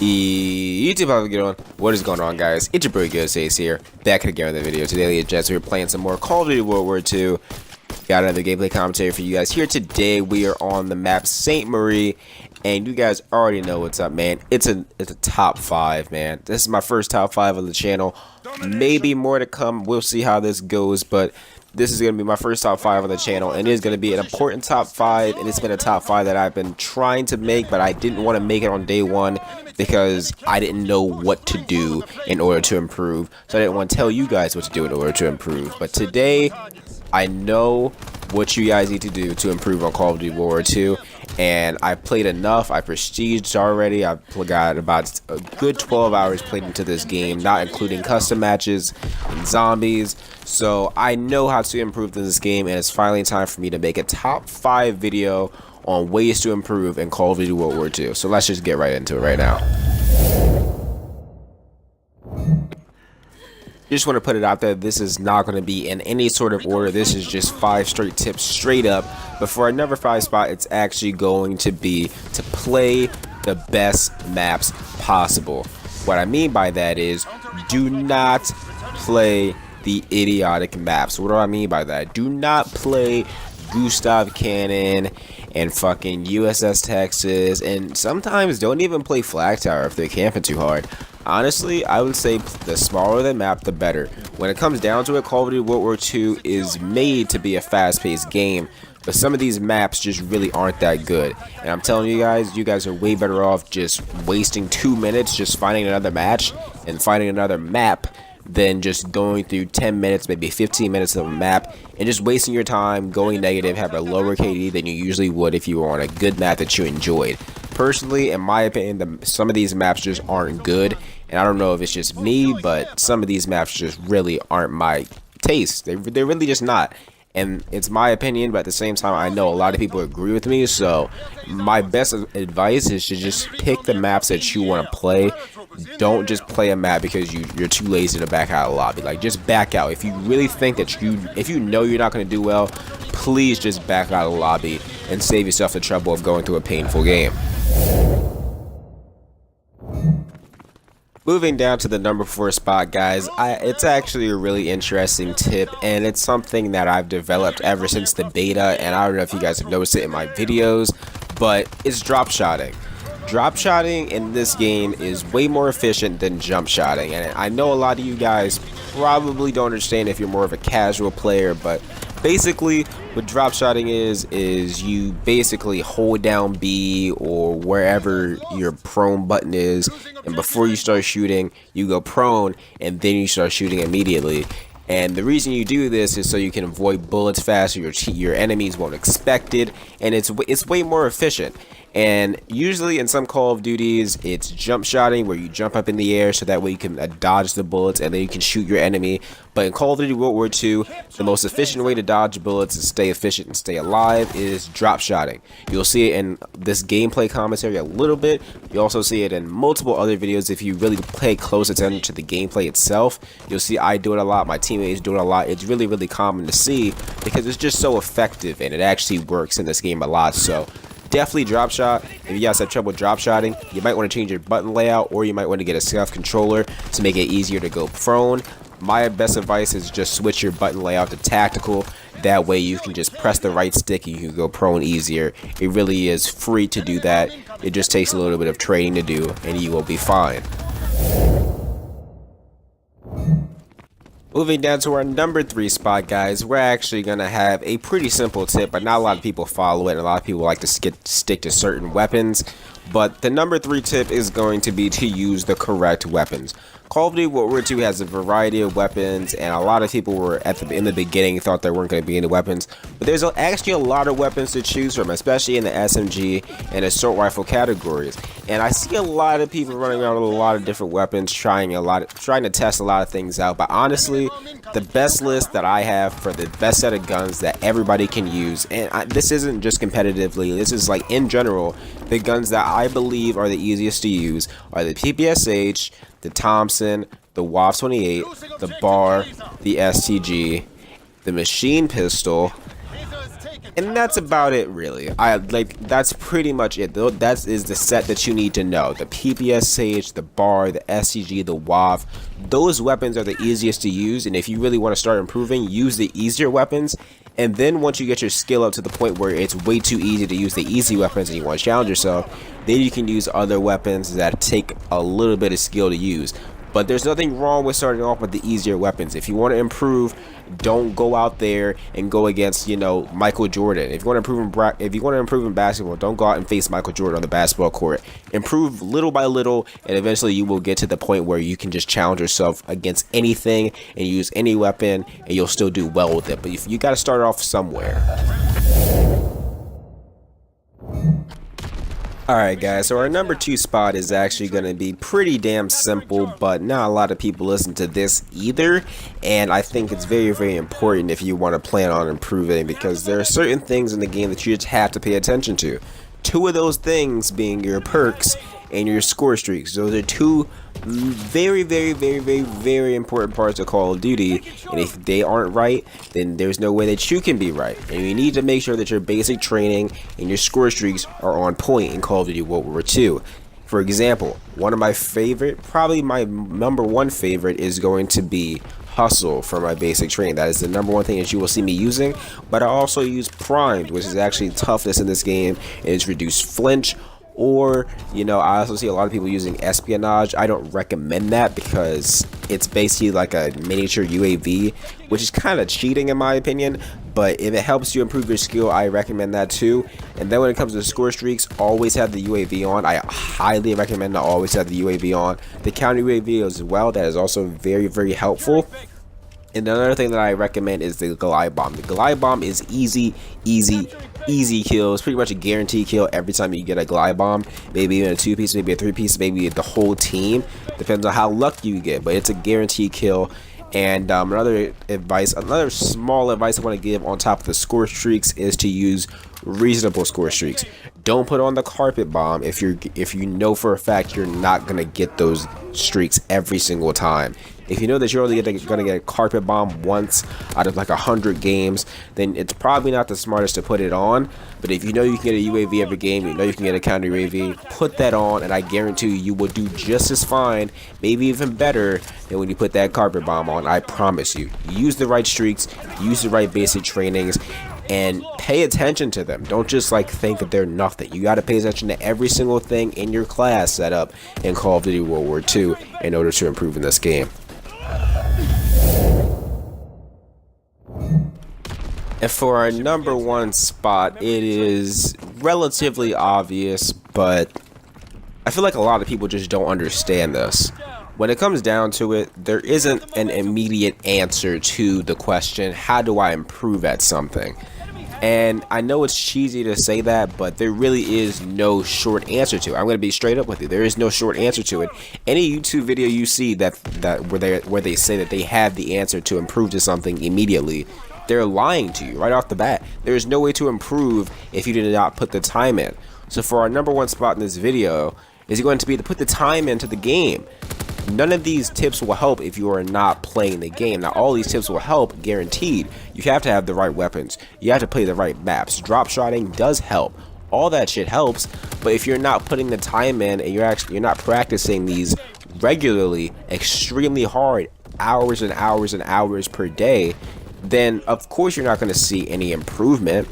YouTube, how's it going? What is going on, guys? It's your boy Ghostface here, back again with the video. Today, ladies and gents, we're playing some more Call of Duty World War 2. Got another gameplay commentary for you guys. Here today, we are on the map St. Marie, and you guys already know what's up, man. It's a top 5, man. This is my first top 5 of the channel. Maybe more to come. We'll see how this goes, but this is going to be my first top 5 on the channel, and it is going to be an important top 5, and it's been a top 5 that I've been trying to make, but I didn't want to make it on day one because I didn't know what to do in order to improve, so I didn't want to tell you guys what to do in order to improve. But today, I know what you guys need to do to improve on Call of Duty World War 2, and I played enough. I prestiged already. I've got about a good 12 hours played into this game, not including custom matches and zombies. So I know how to improve in this game, and it's finally time for me to make a top 5 video on ways to improve in Call of Duty World War 2. So let's just get right into it right now. Just want to put it out there, this is not going to be in any sort of order. This is just 5 straight tips straight up. But for our number 5 spot, it's actually going to be to play the best maps possible. What I mean by that is, do not play the idiotic maps. What do I mean by that? Do not play Gustav Cannon and fucking USS Texas, and sometimes don't even play Flag Tower if they're camping too hard. Honestly, I would say the smaller the map, the better. When it comes down to it, Call of Duty World War 2 is made to be a fast-paced game, but some of these maps just really aren't that good. And I'm telling you guys are way better off just wasting 2 minutes just finding another match and finding another map than just going through 10 minutes, maybe 15 minutes of a map, and just wasting your time, going negative, have a lower KD than you usually would if you were on a good map that you enjoyed. Personally, in my opinion, some of these maps just aren't good, and I don't know if it's just me, but some of these maps just really aren't my taste. They're really just not. And it's my opinion, but at the same time, I know a lot of people agree with me, so my best advice is to just pick the maps that you want to play. Don't just play a map because you're too lazy to back out of the lobby. Like, just back out. If you really think that if you know you're not going to do well, please just back out of the lobby and save yourself the trouble of going through a painful game. Moving down to the number 4 spot, guys, it's actually a really interesting tip, and it's something that I've developed ever since the beta, and I don't know if you guys have noticed it in my videos, but it's drop shotting. Drop shotting in this game is way more efficient than jump shotting, and I know a lot of you guys probably don't understand if you're more of a casual player, but basically what drop shotting is you basically hold down B or wherever your prone button is, and before you start shooting you go prone and then you start shooting immediately. And the reason you do this is so you can avoid bullets faster, your enemies won't expect it, and it's way more efficient. And usually in some Call of Duties, it's jump shotting, where you jump up in the air so that way you can dodge the bullets and then you can shoot your enemy. But in Call of Duty World War 2, the most efficient way to dodge bullets and stay efficient and stay alive is drop shotting. You'll see it in this gameplay commentary a little bit. You also see it in multiple other videos. If you really pay close attention to the gameplay itself, you'll see I do it a lot, my teammates do it a lot. It's really, really common to see because it's just so effective and it actually works in this game a lot. So definitely drop shot. If you guys have trouble drop shotting, you might want to change your button layout, or you might want to get a stealth controller to make it easier to go prone. My best advice is just switch your button layout to tactical. That way you can just press the right stick and you can go prone easier. It really is free to do that. It just takes a little bit of training to do, and you will be fine. Moving down to our number 3 spot, guys, we're actually going to have a pretty simple tip, but not a lot of people follow it, and a lot of people like to stick to certain weapons. But the number 3 tip is going to be to use the correct weapons. Call of Duty World War 2 has a variety of weapons, and a lot of people were in the beginning thought there weren't going to be any weapons, but there's actually a lot of weapons to choose from, especially in the SMG and assault rifle categories. And I see a lot of people running around with a lot of different weapons, trying to test a lot of things out. But honestly, the best list that I have for the best set of guns that everybody can use, and this isn't just competitively, this is like in general, the guns that I believe are the easiest to use are the PPSH, the Thompson, the WW2, the BAR, the STG, the machine pistol, And that's about it, really. That's pretty much it. That is the set that you need to know. The PPS Sage, the Bar, the SCG, the WAF. Those weapons are the easiest to use, and if you really want to start improving, use the easier weapons. And then once you get your skill up to the point where it's way too easy to use the easy weapons and you want to challenge yourself, then you can use other weapons that take a little bit of skill to use. But there's nothing wrong with starting off with the easier weapons. If you want to improve, don't go out there and go against, Michael Jordan. If you want to improve in basketball, don't go out and face Michael Jordan on the basketball court. Improve little by little, and eventually you will get to the point where you can just challenge yourself against anything and use any weapon, and you'll still do well with it. But you got to start off somewhere. Alright guys, so our number 2 spot is actually going to be pretty damn simple, but not a lot of people listen to this either, and I think it's very, very important if you want to plan on improving, because there are certain things in the game that you just have to pay attention to. 2 of those things being your perks and your score streaks. Those are 2 very, very, very, very, very important parts of Call of Duty, and if they aren't right, then there's no way that you can be right. And you need to make sure that your basic training and your score streaks are on point in Call of Duty World War II. For example, one of my favorite, probably my number 1 favorite, is going to be Hustle for my basic training. That is the number 1 thing that you will see me using, but I also use Primed, which is actually toughness in this game, and it's reduced flinch. Or, I also see a lot of people using Espionage. I don't recommend that because it's basically like a miniature UAV, which is kind of cheating in my opinion. But if it helps you improve your skill, I recommend that too. And then when it comes to score streaks, always have the UAV on. I highly recommend to always have the UAV on. The counter UAV as well, that is also very, very helpful. And another thing that I recommend is the Glide Bomb. The Glide Bomb is easy kill. It's pretty much a guaranteed kill every time you get a Glide Bomb. Maybe even a 2-piece, maybe a 3-piece, maybe the whole team. Depends on how lucky you get, but it's a guaranteed kill. And another small advice I want to give on top of the score streaks is to use reasonable score streaks. Don't put on the carpet bomb if you know for a fact you're not gonna get those streaks every single time. If you know that you're only gonna get a carpet bomb once out of like 100 games, then it's probably not the smartest to put it on. But if you know you can get a UAV every game, you know you can get a counter UAV, put that on, and I guarantee you will do just as fine, maybe even better than when you put that carpet bomb on. I promise you. Use the right streaks, use the right basic trainings, and pay attention to them. Don't just think that they're nothing. You got to pay attention to every single thing in your class setup in Call of Duty World War II in order to improve in this game. And for our number 1 spot, it is relatively obvious, but I feel like a lot of people just don't understand this. When it comes down to it, there isn't an immediate answer to the question, how do I improve at something? And I know it's cheesy to say that, but there really is no short answer to it. I'm going to be straight up with you. There is no short answer to it. Any YouTube video you see where they say that they have the answer to improve to something immediately, they're lying to you right off the bat. There is no way to improve if you did not put the time in. So for our number 1 spot in this video is going to be to put the time into the game. None of these tips will help if you are not playing the game. Now, all these tips will help, guaranteed. You have to have the right weapons. You have to play the right maps. Drop shotting does help. All that shit helps, but if you're not putting the time in and you're not practicing these regularly, extremely hard, hours and hours and hours per day, then of course you're not going to see any improvement.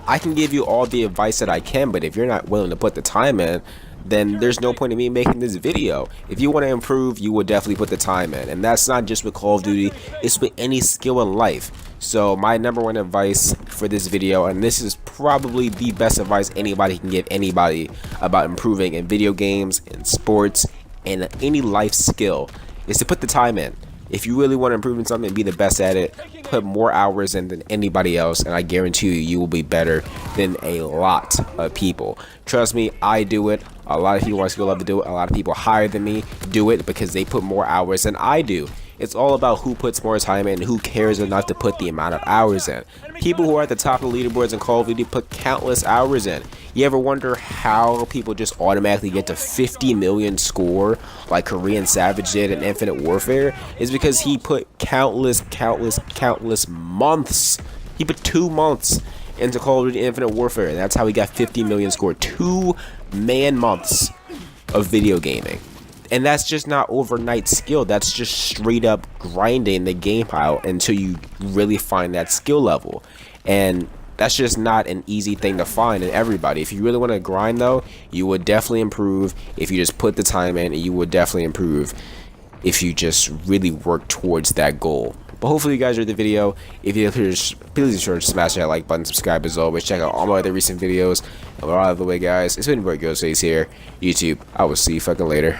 I can give you all the advice that I can, but if you're not willing to put the time in, then there's no point in me making this video. If you want to improve, you will definitely put the time in. And that's not just with Call of Duty, it's with any skill in life. So my number 1 advice for this video, and this is probably the best advice anybody can give anybody about improving in video games, in sports, and any life skill, is to put the time in. If you really want to improve in something and be the best at it, put more hours in than anybody else, and I guarantee you will be better than a lot of people. Trust me, I do it. A lot of people want to love to do it. A lot of people higher than me do it because they put more hours than I do. It's all about who puts more time in and who cares enough to put the amount of hours in. People who are at the top of the leaderboards in Call of Duty put countless hours in. You ever wonder how people just automatically get to 50 million score like Korean Savage did in Infinite Warfare? It's because he put countless months. He put 2 months into Call of Duty Infinite Warfare, and that's how he got 50 million scored. 2 man-months of video gaming. And that's just not overnight skill. That's just straight up grinding the game out until you really find that skill level. And that's just not an easy thing to find in everybody. If you really want to grind though, you would definitely improve if you just put the time in, and you would definitely improve if you just really work towards that goal. But hopefully you guys enjoyed the video. If you please be sure to smash that like button, subscribe as always, check out all my other recent videos. And we're out of the way, guys. It's been Perk Scorestreaks here, YouTube. I will see you fucking later.